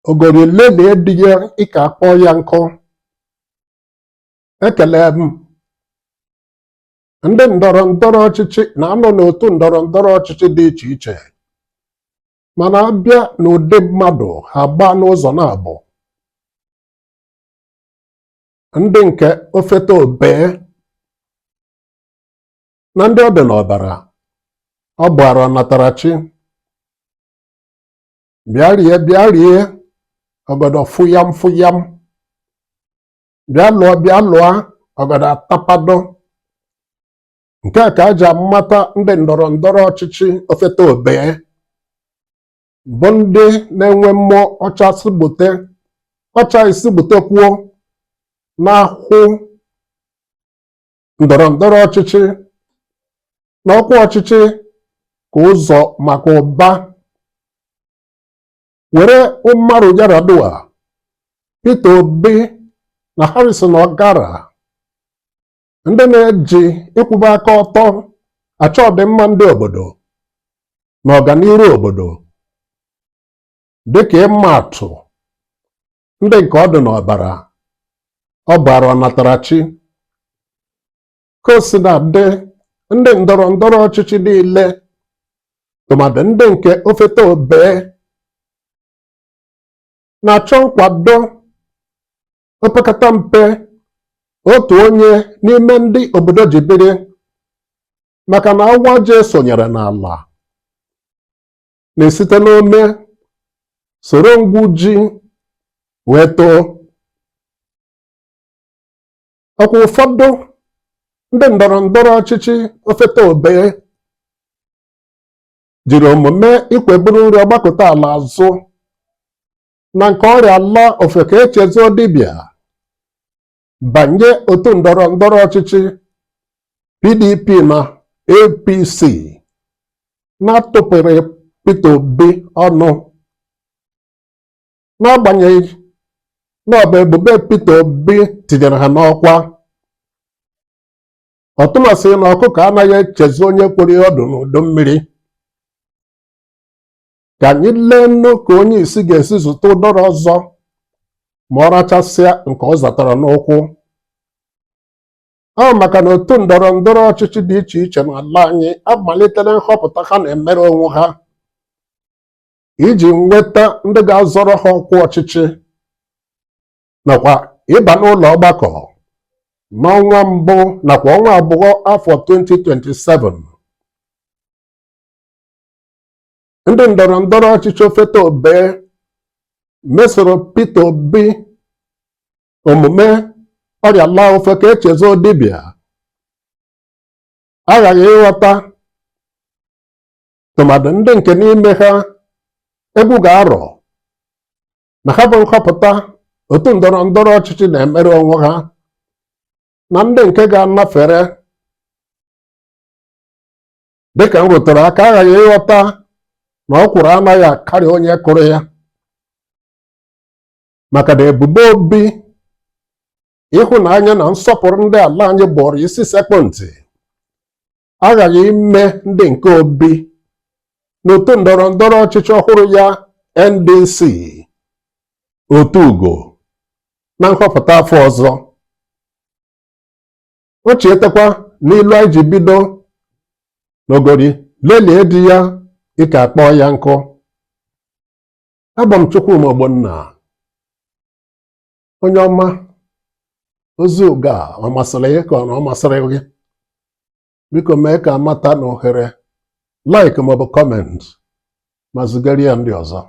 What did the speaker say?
ogori lelie di ya ịka akpọ ya nkụ. Ekele m ndị ndọrọ ndọrọ ọchịchị na-anọ n'otu ndọrọ ndọrọ ọchịchị dị iche iche, mana abịa n'ụdị mmadụ ha gbaa n'ụzọ na-abụ. Ndị nke ofete obee na ndị ọ dị n'ọbara ọ gbara natarachi bịa rie ọgọdọ fụyam fụyam, bịa lụọ ọgọdọ atapado. Nke a ka a ji amata ndị ndọrọ ndọrọ ọchịchị ofete obee bụ ndị na-enwe mmụọ ọcha isigbutekwuo na-ahụ ndọrọ ndọrọ ọchịchị na ọkwa ọchịchị ka ụzọ maka ụba. Were Umaru Yar'Adua, Peter Obi na Harrison Ogara, ndị na-eji ịkwụba aka ọtọ achọ ọdịmma ndị obodo na ọganiru obodo. Dịka ịma atụ, ndị nke ọ dị n'ọbara ọ bara ọnatarachi. Ka o si na-adị, ndị ndọrọ ndọrọ ọchịchị niile tụmadị ndị nke ofete obee na-achọ nkwado opekata mpe otu onye n'ime ndị obodo ji biri, maka na awa je sonyere n'ala na-esite n'ome soro ngwu ji wee too. Ọkwa ụfọdụ ndị ndọrọ ndọrọ ọchịchị ofete obee jiri omume ikweburu nri ọgbakọta ala azụ na nke ọrịa ala ofeke echezo dibịa banye otu ndọrọ ndọrọ ọchịchị PDP na APC na-atụpụrụ Peter Obi ọnụ, n'agbanyeghị na ọ bụ ebube Peter Obi tinyere ha n'ọkwa. Ọtụmasị na ọkụkọ anaghị echezi onye kwere ọdụ n'udu mmiri. Ka anyị lee nnu ka onye isi ga-esi zụta ụdọrọ ọzọ ma ọ rachasịa nke ọ zatara n'ụkwụ. Ọ maka na otu ndọrọ ndọrọ ọchịchị dị iche iche n'ala anyị amalitere nhọpụta ha na-emere onwe ha iji nweta ndị ga-azọrọ ha ọkwa ọchịchị nakwa ịba n'ụlọ ọgbakọ n'ọnwa mbụ nakwa ọnwa abụọ afọ 2027. Ndị ndọrọ ndọrọ ọchịchị ofete obee mesoro Peter Obi omume ọrịa laa ofe ka echezo dibịa. Aghaghị ịghọta tụmadị ndị nke n'ime ha egwu ga-arọ na ha bụ nhọpụta otu ndọrọ ndọrọ ọchịchị na-emere onwe ha, na ndị nke ga-anafere. Dịka m rụtụrụ aka, aghaghị ịghọta na ọkwụrụ anaghị akarị onye kụrụ ya, maka na ebubo Obi ịhụnanya na nsọpụrụ ndị ala anyị bụrụ isi sekpụ ntị aghaghị ime ndị nke Obi n'otu ndọrọ ndọrọ ọchịchị ọhụrụ ya NDC otu ugo na nhọpụta afọ ọzọ. O chetakwa n'ilu anyị ji bido n'ogori lelie di ya ịka akpọọ ya nkụ. Abụ m Chukwuma Ogbonna. Onye ọma, ozi ụga ọ masịrị gị ka ọ masịrị gị? Biko mee ka amata na ohere like maọbụ comment ma zigara ya ndị ọzọ.